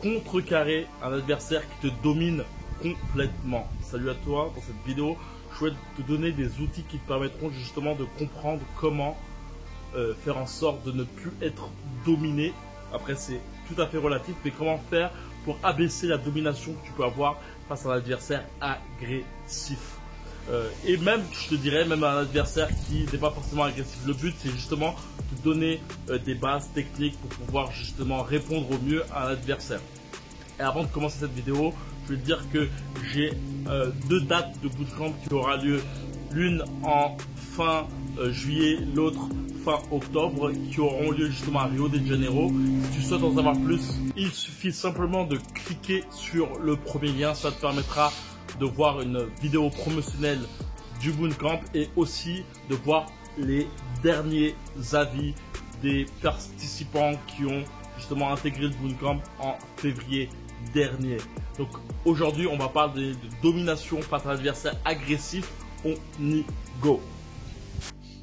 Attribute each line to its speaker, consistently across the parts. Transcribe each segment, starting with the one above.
Speaker 1: contrecarrer un adversaire qui te domine complètement. Salut à toi, dans cette vidéo, je souhaite te donner des outils qui te permettront justement de comprendre comment faire en sorte de ne plus être dominé. Après, c'est tout à fait relatif, mais comment faire pour abaisser la domination que tu peux avoir face à un adversaire agressif. Et même, je te dirais, même un adversaire qui n'est pas forcément agressif. Le but, c'est justement de donner des bases techniques pour pouvoir justement répondre au mieux à un adversaire. Et avant de commencer cette vidéo, je vais te dire que j'ai deux dates de bootcamp qui aura lieu. L'une en fin juillet, l'autre fin octobre, qui auront lieu justement à Rio de Janeiro. Si tu souhaites en savoir plus, il suffit simplement de cliquer sur le premier lien. Ça te permettra de voir une vidéo promotionnelle du bootcamp et aussi de voir les derniers avis des participants qui ont justement intégré le bootcamp en février dernier. Donc aujourd'hui, on va parler de domination face à l'adversaire agressif. On y go.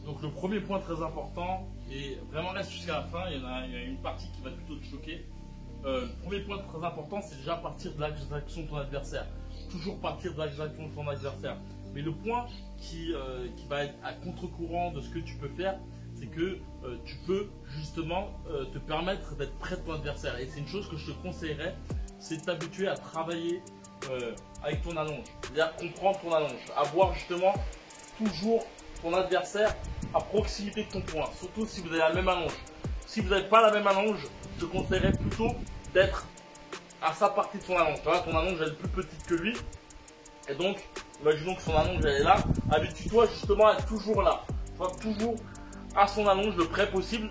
Speaker 1: Donc le premier point très important, et vraiment reste jusqu'à la fin, il y a une partie qui va plutôt te choquer. Le premier point très important, c'est déjà partir de l'action de ton adversaire. Toujours partir de l'action de ton adversaire. Mais le point qui va être à contre-courant de ce que tu peux faire, c'est que tu peux justement te permettre d'être près de ton adversaire. Et c'est une chose que je te conseillerais, c'est de t'habituer à travailler avec ton allonge. C'est-à-dire comprendre ton allonge. Avoir justement toujours ton adversaire à proximité de ton point. Surtout si vous avez la même allonge. Si vous n'avez pas la même allonge, je te conseillerais plutôt d'être à sa partie de son allonge. Tu vois, ton allonge elle est plus petite que lui. Et donc, imaginons que son allonge elle est là. Habitue-toi justement à être toujours là. Tu vois, toujours à son allonge le près possible.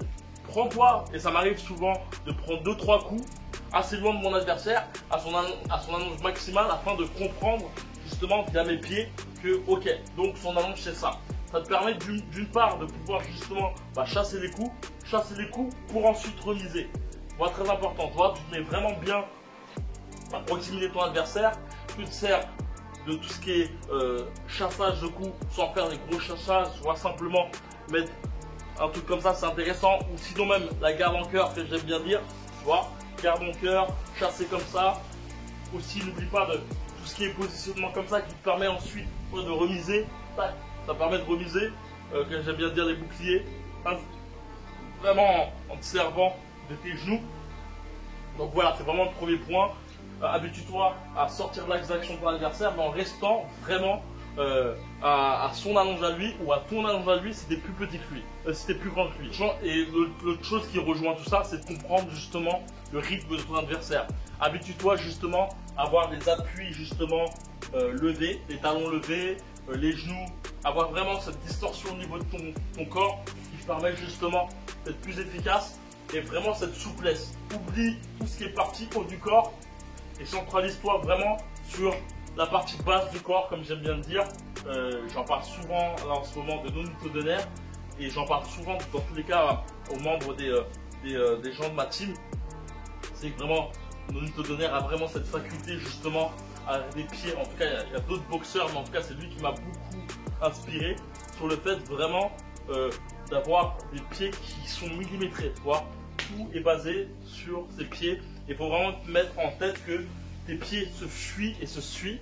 Speaker 1: Prends-toi, et ça m'arrive souvent de prendre 2-3 coups assez loin de mon adversaire, à son allonge maximale, afin de comprendre justement via mes pieds que ok, donc son allonge c'est ça. Ça te permet d'une part de pouvoir justement chasser les coups pour ensuite remiser. Voilà, très important, tu vois, tu te mets vraiment bien à proximité de ton adversaire, tu te sers de tout ce qui est chassage de coups sans faire des gros chassages, tu vois, simplement mettre un truc comme ça, c'est intéressant, ou sinon même la garde en cœur que j'aime bien dire, tu vois, garde en cœur, chasser comme ça. Aussi, n'oublie pas de tout ce qui est positionnement comme ça qui te permet ensuite de remiser. Tac, ça permet de remiser, que j'aime bien dire les boucliers, hein, vraiment en te servant de tes genoux. Donc voilà, c'est vraiment le premier point. Habitue-toi à sortir de l'axe d'action de ton adversaire, mais en restant vraiment à son allonge à lui ou à ton allonge à lui si t'es plus petit que lui, si t'es plus grand que lui. Et l'autre chose qui rejoint tout ça, c'est de comprendre justement le rythme de ton adversaire. Habitue-toi justement à avoir les appuis justement levés, les talons levés, les genoux, avoir vraiment cette distorsion au niveau de ton corps qui te permet justement d'être plus efficace et vraiment cette souplesse. Oublie tout ce qui est partie haut du corps et centralise-toi vraiment sur la partie basse du corps, comme j'aime bien le dire. J'en parle souvent là, en ce moment de non-utodonaire, et j'en parle souvent dans tous les cas aux membres des gens de ma team. C'est que vraiment non-utodonaire a vraiment cette faculté justement à des pieds. En tout cas, il y a d'autres boxeurs, mais en tout cas c'est lui qui m'a beaucoup inspiré sur le fait vraiment d'avoir des pieds qui sont millimétrés. Tu vois, tout est basé sur ses pieds. Il faut vraiment te mettre en tête que tes pieds se fuient et se suivent,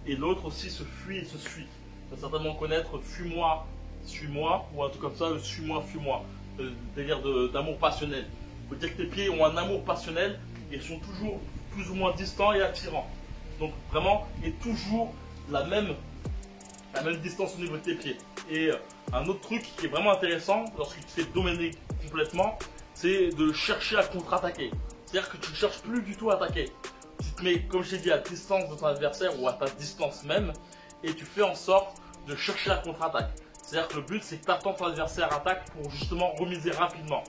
Speaker 1: et l'autre aussi se fuit et se suit. Tu vas certainement connaître fuis-moi, suis-moi, ou un truc comme ça, le suis-moi, fuis-moi, le délire d'amour passionnel. Il faut dire que tes pieds ont un amour passionnel et sont toujours plus ou moins distants et attirants. Donc vraiment, et toujours la même distance au niveau de tes pieds. Et un autre truc qui est vraiment intéressant lorsque tu te fais dominer complètement, c'est de chercher à contre-attaquer. C'est-à-dire que tu ne cherches plus du tout à attaquer. Tu te mets, comme je t'ai dit, à distance de ton adversaire ou à ta distance même, et tu fais en sorte de chercher la contre-attaque. C'est-à-dire que le but, c'est que tu attends ton adversaire attaque pour justement remiser rapidement.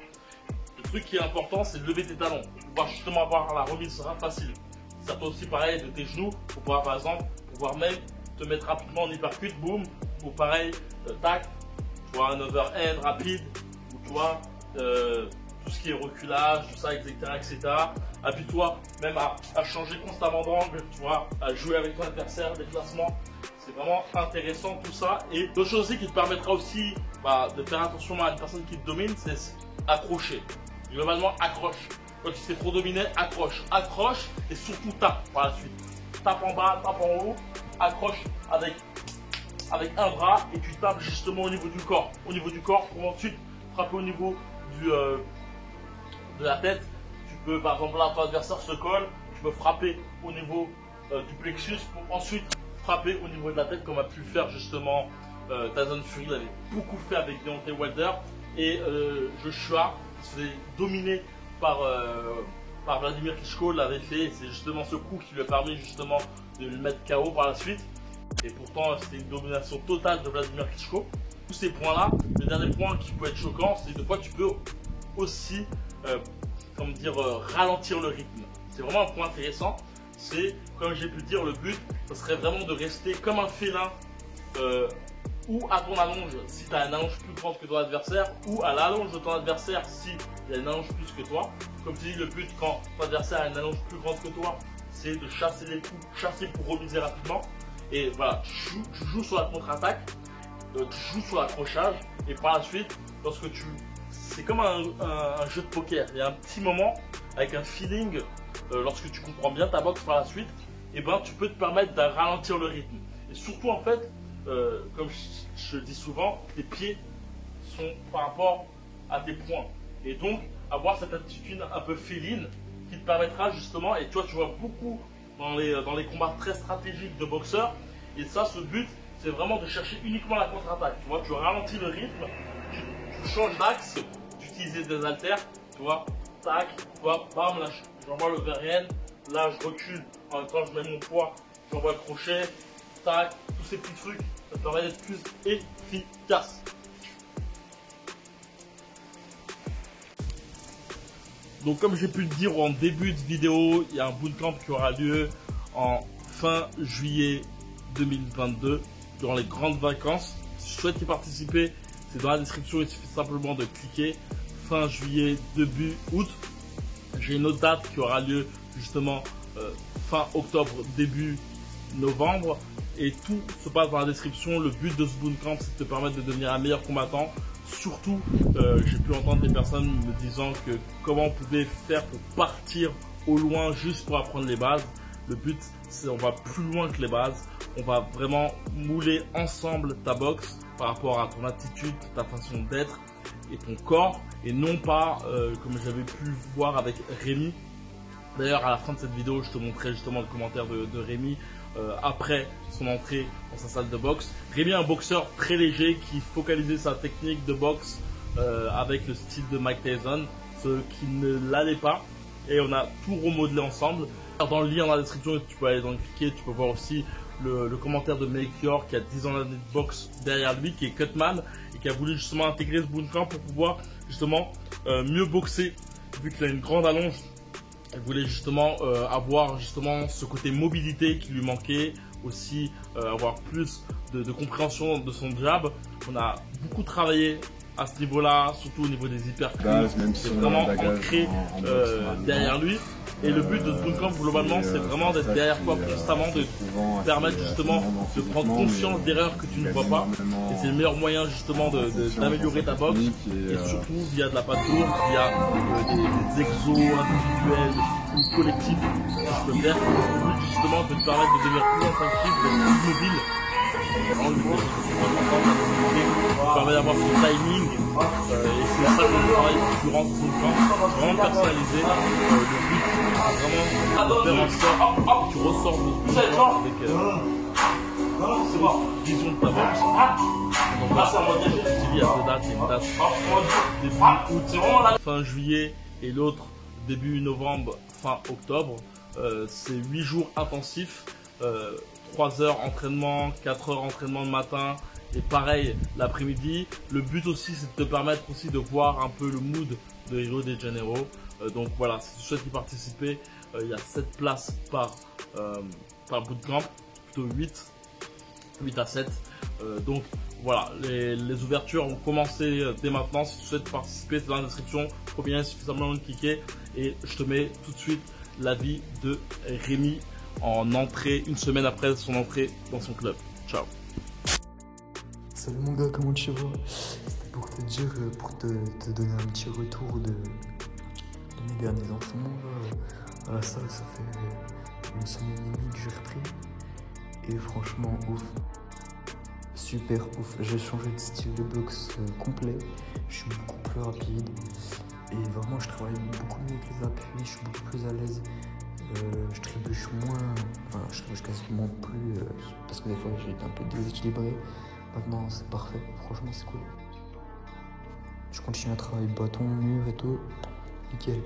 Speaker 1: Le truc qui est important, c'est de lever tes talons pour pouvoir justement avoir la remise facile. Ça peut aussi pareil de tes genoux pour pouvoir par exemple même te mettre rapidement en hypercut, boum, ou pareil, tac, tu vois, un overhead rapide, ou tu vois, tout ce qui est reculage, tout ça, etc. etc. Appuie-toi même à changer constamment d'angle, tu vois, à jouer avec ton adversaire, déplacement. C'est vraiment intéressant tout ça. Et l'autre chose aussi qui te permettra aussi de faire attention à une personne qui te domine, c'est accrocher. Globalement, accroche. Quand tu te fais trop dominer, accroche. Accroche et surtout tape par la suite. Tape en bas, tape en haut, accroche avec un bras et tu tapes justement au niveau du corps. Au niveau du corps pour ensuite frapper au niveau de la tête. Tu peux, par exemple, là, ton adversaire se colle, tu peux frapper au niveau du plexus pour ensuite frapper au niveau de la tête comme a pu le faire justement Tyson Fury. Il avait beaucoup fait avec Deontay Wilder et Joshua se fait dominer par Vladimir Klitschko l'avait fait. C'est justement ce coup qui lui a permis justement de le mettre KO par la suite. Et pourtant, c'était une domination totale de Vladimir Klitschko. Tous ces points-là, le dernier point qui peut être choquant, c'est que des fois tu peux aussi, ralentir le rythme. C'est vraiment un point intéressant. C'est, comme j'ai pu le dire, le but, ce serait vraiment de rester comme un félin ou à ton allonge si tu as une allonge plus grande que ton adversaire, ou à l'allonge de ton adversaire si il y a une allonge plus que toi. Comme tu dis, le but quand ton adversaire a une allonge plus grande que toi, c'est de chasser les coups, chasser pour remiser rapidement. Et voilà, tu joues sur la contre-attaque, tu joues sur l'accrochage, et par la suite, c'est comme un jeu de poker. Il y a un petit moment avec un feeling, lorsque tu comprends bien ta boxe par la suite, et ben tu peux te permettre de ralentir le rythme. Et surtout en fait, comme je le dis souvent, tes pieds sont par rapport à tes poings. Et donc avoir cette attitude un peu féline qui te permettra justement, et tu vois beaucoup dans les combats très stratégiques de boxeurs, et ça, ce but, c'est vraiment de chercher uniquement la contre-attaque. Tu vois, tu ralentis le rythme, tu changes d'axe, tu utilises des haltères, tu vois, tac, tu vois, bam, là, j'envoie le verrienne, là, je recule, en même temps, je mets mon poids, j'envoie le crochet, tac, tous ces petits trucs, ça te permet d'être plus efficace. Donc comme j'ai pu le dire en début de vidéo, il y a un bootcamp qui aura lieu en fin juillet 2022, durant les grandes vacances. Si tu souhaites y participer, c'est dans la description, il suffit simplement de cliquer. Fin juillet, début août. J'ai une autre date qui aura lieu justement fin octobre, début novembre. Et tout se passe dans la description. Le but de ce bootcamp, c'est de te permettre de devenir un meilleur combattant. Surtout, j'ai pu entendre des personnes me disant que comment on pouvait faire pour partir au loin juste pour apprendre les bases. Le but, c'est on va plus loin que les bases. On va vraiment mouler ensemble ta boxe par rapport à ton attitude, ta façon d'être et ton corps. Et non pas, comme j'avais pu voir avec Rémi. D'ailleurs, à la fin de cette vidéo, je te montrerai justement le commentaire de Rémi après son entrée dans sa salle de boxe. Rémi est un boxeur très léger qui focalisait sa technique de boxe avec le style de Mike Tyson, ce qui ne l'allait pas. Et on a tout remodelé ensemble. Dans le lien dans la description, tu peux aller dans le cliquer, tu peux voir aussi le commentaire de Melchior qui a 10 ans d'année de boxe derrière lui, qui est Cutman et qui a voulu justement intégrer ce bootcamp pour pouvoir justement mieux boxer vu qu'il a une grande allonge. Il voulait justement avoir justement ce côté mobilité qui lui manquait, aussi avoir plus de compréhension de son jab. On a beaucoup travaillé à ce niveau-là, surtout au niveau des hypercutes. C'est vraiment ancré derrière lui. Et le but de ce bootcamp, globalement, c'est vraiment d'être derrière toi constamment, de te permettre justement de prendre conscience d'erreurs que tu ne vois pas. Et c'est le meilleur moyen justement d'améliorer ta boxe. Et surtout via de la patte lourde, via des exos individuels ou collectifs que tu peux faire. Le but justement de te permettre de devenir plus instinctif, d'être plus mobile. Ça permet d'avoir son timing et c'est ça qu'on travaille durant ce bootcamp, vraiment personnalisé. Le but c'est vraiment de faire en sorte que tu ressors de ce bootcamp avec cette vision de ta boxe. Donc là, comme je te dis, il y a deux dates, il y a une date début août, fin juillet et l'autre début novembre, fin octobre. C'est 8 jours intensifs. 3 heures entraînement, 4 heures entraînement le matin et pareil l'après-midi. Le but aussi c'est de te permettre aussi de voir un peu le mood de Rio de Janeiro. Donc voilà, si tu souhaites y participer, il y a 7 places par bootcamp, plutôt 8 à 7. Donc voilà, les ouvertures ont commencé dès maintenant. Si tu souhaites participer, c'est dans la description. Il faut bien suffisamment de cliquer et je te mets tout de suite l'avis de Rémi en entrée, une semaine après son entrée dans son club. Ciao.
Speaker 2: Salut mon gars, comment tu vas? C'était pour te dire, pour te donner un petit retour de mes derniers entraînements là, à la salle, ça fait une semaine et demie que j'ai repris. Et franchement, ouf. Super ouf. J'ai changé de style de boxe complet. Je suis beaucoup plus rapide. Et vraiment, je travaille beaucoup mieux avec les appuis. Je suis beaucoup plus à l'aise. Je trébuche moins. Enfin, je trébuche quasiment plus. Parce que des fois, j'ai été un peu déséquilibré. Maintenant, c'est parfait. Franchement, c'est cool. Je continue à travailler bâton, mur et tout. Nickel.